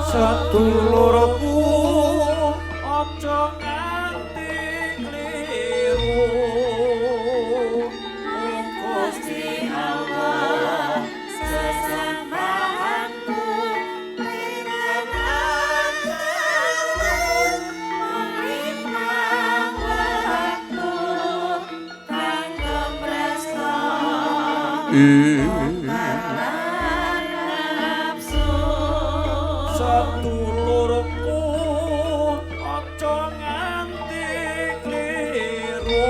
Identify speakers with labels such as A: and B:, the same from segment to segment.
A: Sedulurku aja nganti kliru Gusti Allah sesembahanku linamah mengimbang waktu kanggo presta sedulurku aja nganti kliru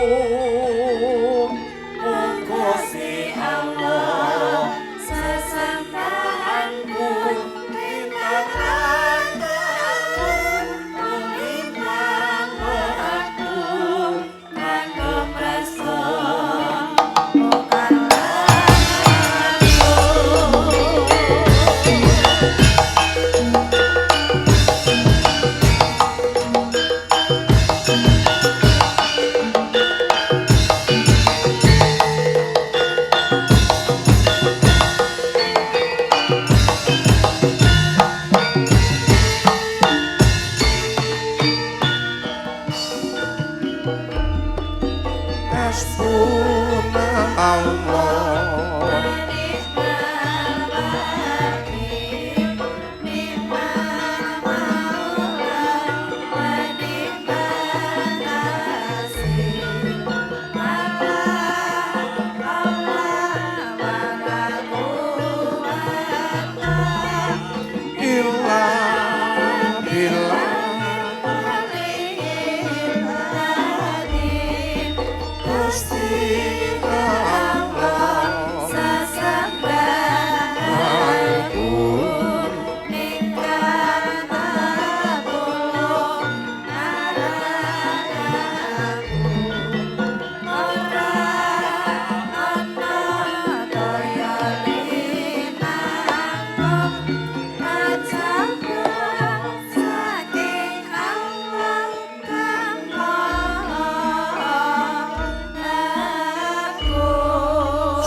A: Gusti Allah sesembahanku linamah mengimbang waktu kanggo presta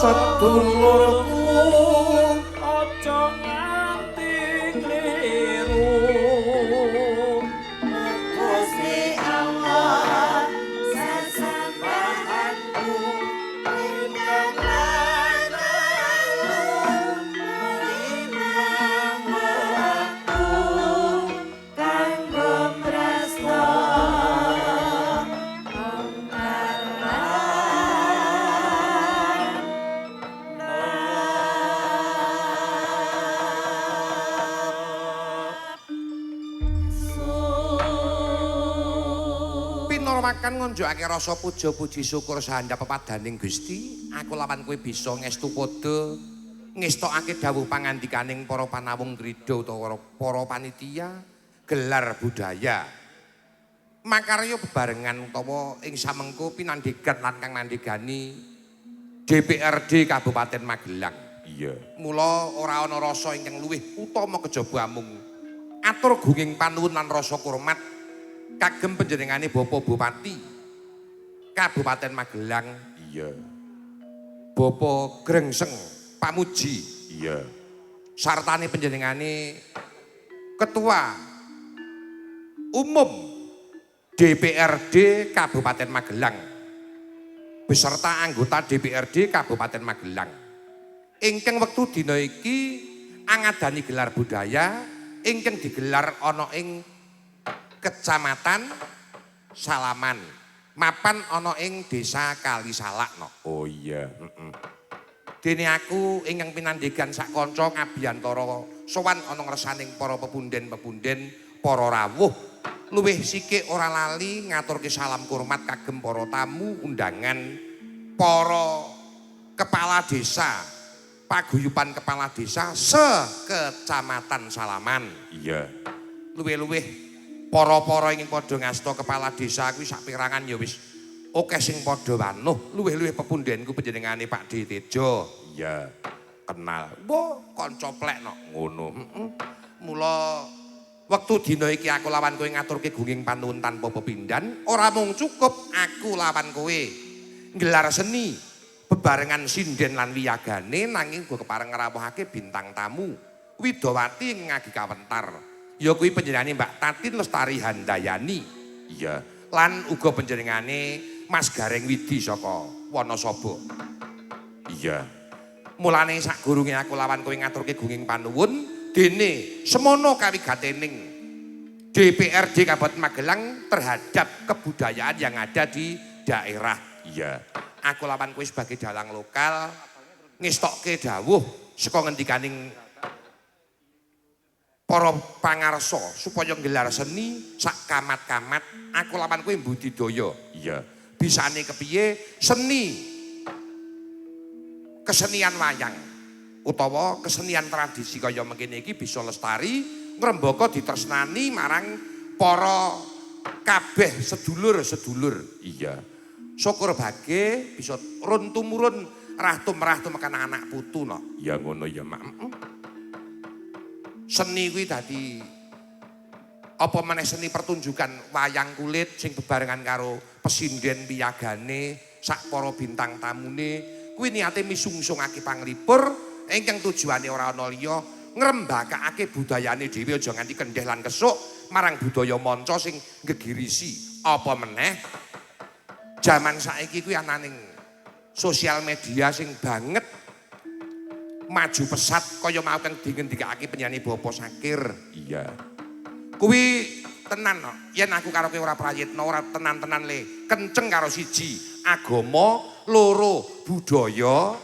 A: sedulurku aja nganti kliru Gusti Allah sesembahanku linamah mengimbang waktu kanggo presta
B: makan ngonjokake rasa puja puji syukur sahandap pepadaning Gusti aku lawan kowe bisa ngestu padha ngestokake dawuh pangandikaning para panawung grida utawa para panitia gelar budaya makarya bebarengan utawa ing samengko pinandhegat lan kang nandhegani DPRD Kabupaten Magelang. Iya. Mula ora ana rasa ingkang luwih utama kejaba amung atur gunging panuwun lan rasa kurmat kagem panjenengane Bapak Bupati Kabupaten Magelang. Iya. Bapak Grengseng Pamuji. Iya. Sartane panjenengane Ketua Umum DPRD Kabupaten Magelang beserta anggota DPRD Kabupaten Magelang. Ingkang wektu dina iki angadani gelar budaya ingkang digelar ana ing Kecamatan Salaman, mapan ana ing Desa Kalisalak. Oh iya. Dene aku ingkang pinandhegan sak kanca ngabiyantara sowan ana ngresaning para pepunden-pepunden, para rawuh. Luwih sithik ora lali ngaturke salam hormat kagem para tamu undangan para kepala desa, paguyuban kepala desa se-Kecamatan Salaman.
C: Iya.
B: Luwih-luwih para-para ing padha ngasta kepala desa kuwi sak pirangan ya wis akeh sing padha wanuh. Luwih-luwih pepundhenku panjenengane Pak Ditejo.
C: Iya. Kenal.
B: Mbok kanca plekno
C: Ngono.
B: Mula wektu dina iki aku lawan kowe ngaturke gunging panuwun tanpa pepindhan, ora mung cukup aku lawan kowe nggelar seni bebarengan sinden lan wiyagane nanging uga kepareng ngrawuhake bintang tamu Widawati ngagi kawentar. Ya kuwi panjenengane Mbak Tatin Lestari Handayani.
C: Iya.
B: Lan uga panjenengane Mas Gareng Widi saka Wanasaba.
C: Iya.
B: Mulane sakgurunge aku lawan kowe ngaturke gunging panuwun dene semono kawigatening DPRD Kabupaten Magelang terhadap kebudayaan yang ada di daerah.
C: Iya.
B: Aku lawan kowe sebagai dalang lokal ngestokke dawuh saka ngendikaning para pangarsa supaya nggelar seni sak kamat-kamat. Aku lawan kowe budidaya.
C: Iya.
B: Bisane kepiye seni kesenian wayang utawa kesenian tradisi kaya mengkene iki bisa lestari ngrembaka ditresnani marang para kabeh sedulur-sedulur.
C: Iya.
B: Syukur bage bisa run tumurun rah tumrah tumekan anak putu no.
C: Ya ngono ya Mak.
B: Seni kuwi dadi apa meneh seni pertunjukan wayang kulit sing bebarengan karo pesinden piyagane sak para bintang tamune kuwi niate misungsungake panglipur ingkang tujuane ora ana liya ngrembakake budayane dhewe aja nganti kendheh lan kesuk marang budaya manca sing gegirisi. Apa meneh jaman saiki kuwi ananing sosial media sing banget maju pesat kaya mau kang dingendikake penyanyi Bapak Sakir.
C: Iya.
B: Kuwi tenan no. Yen aku karo kowe ora prayitna ora tenan-tenan le kenceng karo siji agama, loro budaya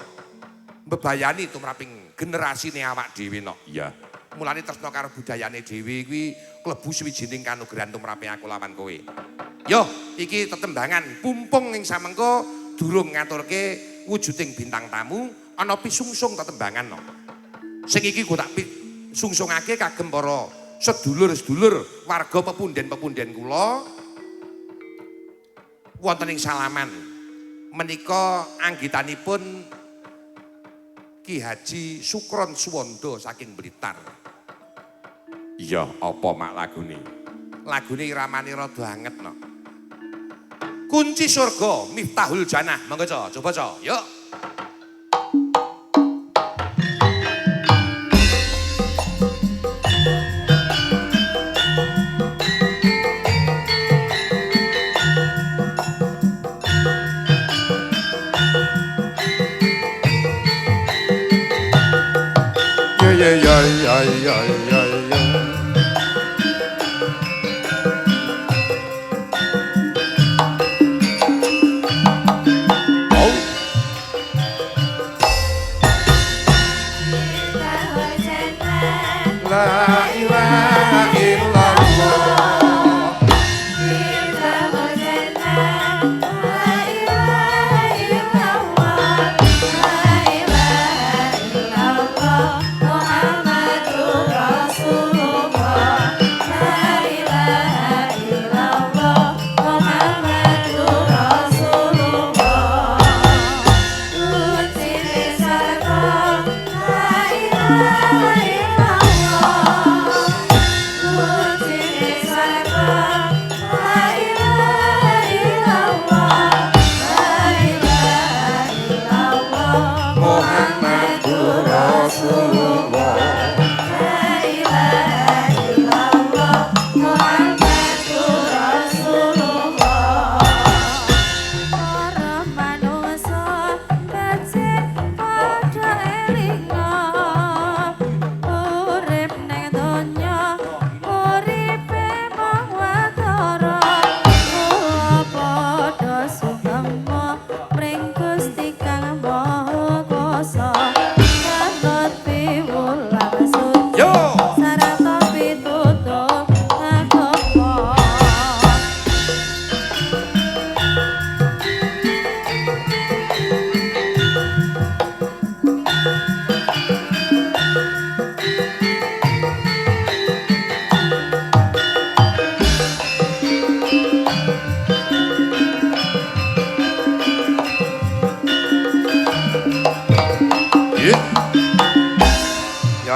B: mbebayani tumraping generasine awak dhewe no.
C: Iya.
B: Mulane tresna karo budayane dhewe kuwi klebu sawijining kanugrahan tumrape aku lawan kowe. Yo, iki tetembangan pumpung ing samengko durung ngaturke wujuding bintang tamu ana pisungsung tetembangan no. Sing iki ku tak sungsungake kagem para sedulur-sedulur warga pepunden-pepunden kula wonten ing Salaman. Menika anggitanipun Ki Haji Sukron Suwondo saking Blitar.
C: Iya, apa Mak lagune?
B: Lagune iramane rada anget no. Kunci surga Miftahul Janah. Monggo coba yuk.
A: Muhammadur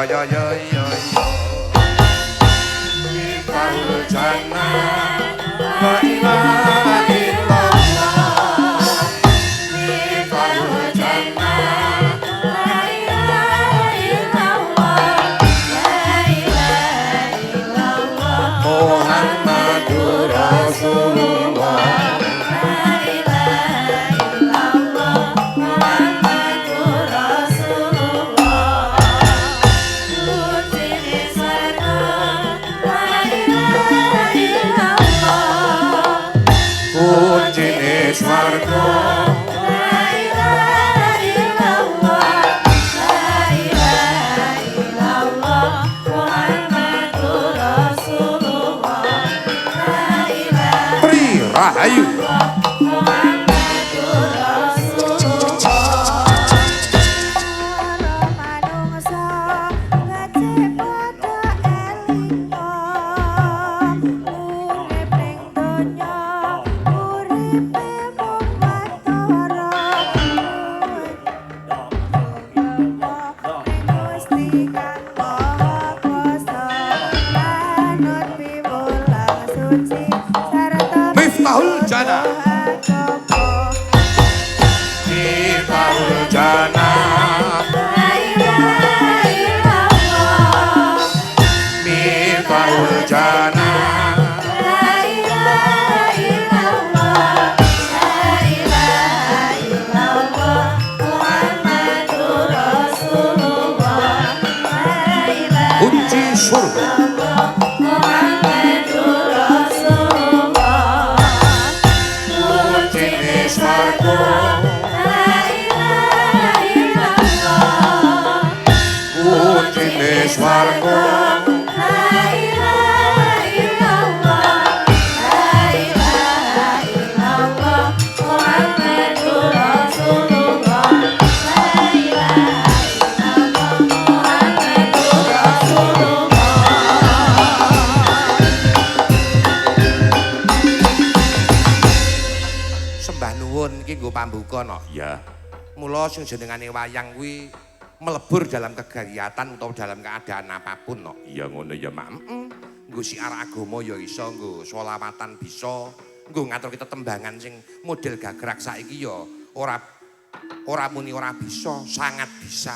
B: ya ya ya ya ya Miftaul Jannah la ilaha illallah Miftaul Jannah la ilaha illallah la ilaha illallah Muhammadur Rasulullah la ilaha illallah Muhammadur Rasulullah Kunjine sarga la ilaha illallah Kunjine swarga la ilaha illallah la ilaha illallah Muhammadur Rasulullah la ilaha Pri Rahayu
A: Muhammadur Rasulullah manungsa ngecek padha elinga urip ning donya uripe mung watara Gusti kang maha kuwasa manut piwulang suci sarta
B: Miftahul Jannah
A: agama
B: Miftaul Jannah
A: la ilaha illallah
B: Miftaul Jannah
A: la ilaha illallah la ilaha illallah Muhammadur Rasulullah la ilaha
B: kunci surga
A: Muhammadur Rasulullah
B: kunci swarga
A: la ilaha illallah
B: kunci swarga
A: la ilaha illallah la ilaha illallah Muhammadur Rasulullah la ilaha illallah Muhammadur Rasulullah
B: sembah nuwun iki nggo pambuka no.
C: Ya,
B: Mula sing jenengane wayang kuwi melebur dalam kegiatan utawa dalam keadaan apapun no.
C: iya ngono ya, Mak.
B: Nggo siar agama ya iso, nggo sholawatan bisa, nggo ngatur kita tembangan sing model gagrak saiki ya ora muni ora bisa, sangat bisa.